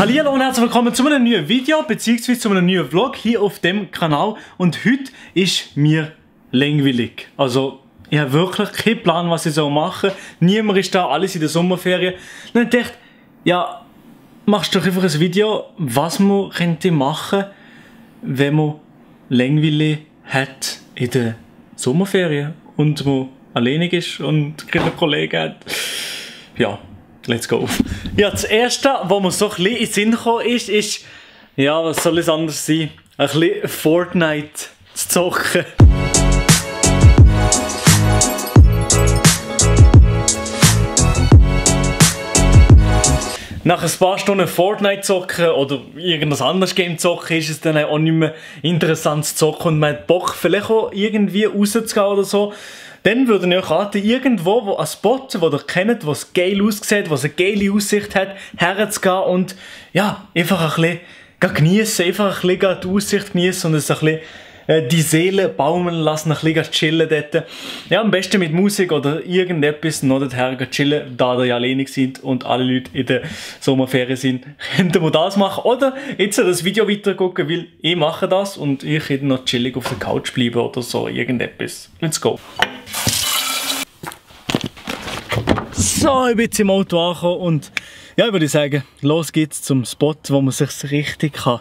Hallo und herzlich willkommen zu einem neuen Video bzw. zu einem neuen Vlog hier auf dem Kanal. Und heute ist mir langweilig. Also ich habe wirklich keinen Plan, was ich machen soll. Niemand ist da, alles in der Sommerferien. Dann dachte ich, ja, machst du doch einfach ein Video, was man könnte machen, wenn man Langweile hat in der Sommerferien und man alleinig ist und keine Kollegen hat. Ja, let's go. Ja, das erste, was mir so ein bisschen in den Sinn gekommen ist, ja, was soll es anders sein, ein bisschen Fortnite zu zocken. Nach ein paar Stunden Fortnite zocken oder irgendein anderes Game zocken ist es dann auch nicht mehr interessant zu zocken und man hat Bock vielleicht auch irgendwie rauszugehen oder so. Dann würde ich euch raten, irgendwo wo ein Spot, wo ihr kennt, was geil aussieht, was eine geile Aussicht hat, herzugehen und ja, einfach ein bisschen geniessen, einfach ein bisschen die Aussicht geniessen und es ein bisschen die Seele baumeln lassen, ein bisschen chillen dort. Ja, am besten mit Musik oder irgendetwas noch dorthin chillen, da ihr ja alleine seid und alle Leute in der Sommerferien sind, könnt ihr das machen. Oder jetzt das Video weiter gucken, weil ich mache das und ich könnte noch chillig auf der Couch bleiben oder so, irgendetwas. Let's go! So, ich bin jetzt im Auto angekommen und ja, ich würde sagen, los geht's zum Spot, wo man sich richtig kann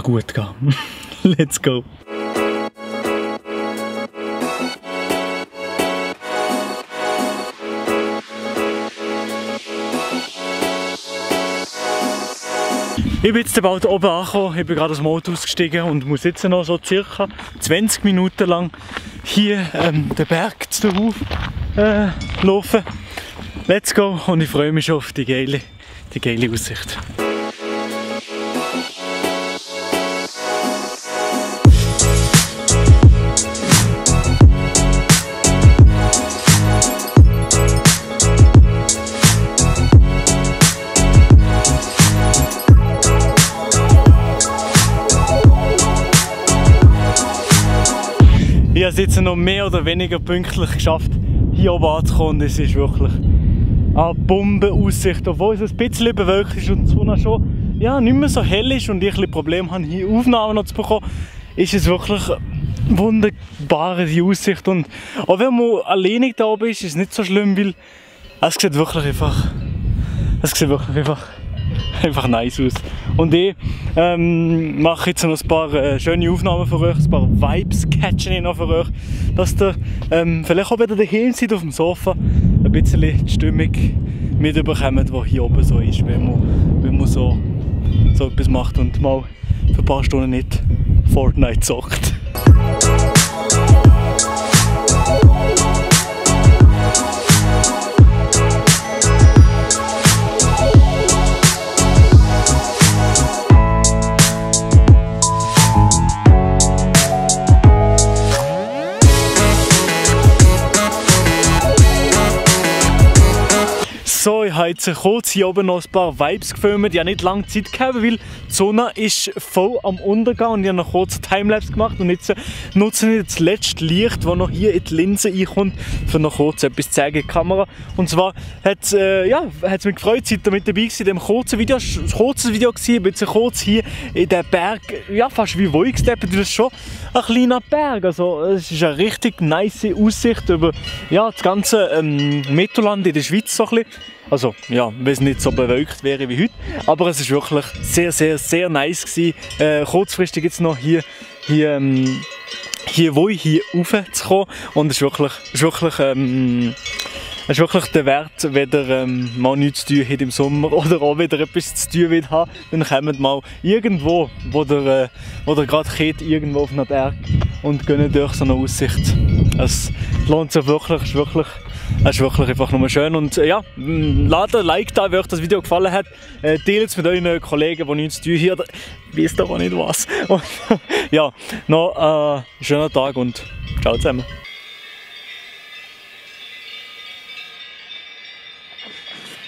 gut gehen. Let's go! Ich bin jetzt bald oben angekommen, ich bin gerade aus dem Auto ausgestiegen und muss jetzt noch so circa 20 Minuten lang hier den Berg zu rauf laufen. Let's go! Und ich freue mich schon auf die geile Aussicht. Ich habe es jetzt noch mehr oder weniger pünktlich geschafft, hier oben anzukommen. Es ist wirklich eine Bombenaussicht, obwohl es ein bisschen bewölkt ist und die Sonne schon ja, nicht mehr so hell ist und ich ein bisschen Probleme habe, hier Aufnahmen noch zu bekommen, ist es wirklich wunderbar, die Aussicht. Und auch wenn man alleine da oben ist, ist es nicht so schlimm, weil es sieht wirklich einfach nice aus. Und ich mache jetzt noch ein paar schöne Aufnahmen für euch, ein paar Vibes catchen ich noch für euch, dass ihr vielleicht auch wieder daheim seid auf dem Sofa, ein bisschen die Stimmung mitbekommt, die hier oben so ist, wenn man so etwas macht und mal für ein paar Stunden nicht Fortnite zockt. So, ich habe jetzt kurz hier oben noch ein paar Vibes gefilmt. Ich habe nicht lange Zeit gehabt, weil die Sonne ist voll am Untergehen und ich habe noch kurz einen Timelapse gemacht und jetzt nutze ich das letzte Licht, das noch hier in die Linse reinkommt, für noch kurz etwas zu zeigen in die Kamera. Und zwar hat es mich gefreut, seid ihr mit dabei gewesen in diesem kurzen Video. Es war ein kurzes Video, ein bisschen kurz hier in den Berg, ja fast wie Voig gesteppt, weil es schon ein kleiner Berg. Also es ist eine richtig nice Aussicht über ja, das ganze Mittelland in der Schweiz so ein bisschen. Also, ja, wenn es nicht so bewölkt wäre wie heute. Aber es war wirklich sehr nice gewesen. Kurzfristig jetzt noch hier raufzukommen. Und es ist wirklich der Wert, wenn ihr mal nichts zu tun habt im Sommer oder auch wieder etwas zu tun wollt haben, dann kommt mal irgendwo, wo ihr gerade geht, irgendwo auf einen Berg und gönnt euch so eine Aussicht. Es lohnt sich wirklich, es ist wirklich einfach nur schön. Und ja, lasst ein Like da, wenn euch das Video gefallen hat. Teilt es mit euren Kollegen, die nichts zu tun haben. Wisst aber nicht was. Und, ja, noch einen schönen Tag und ciao zusammen.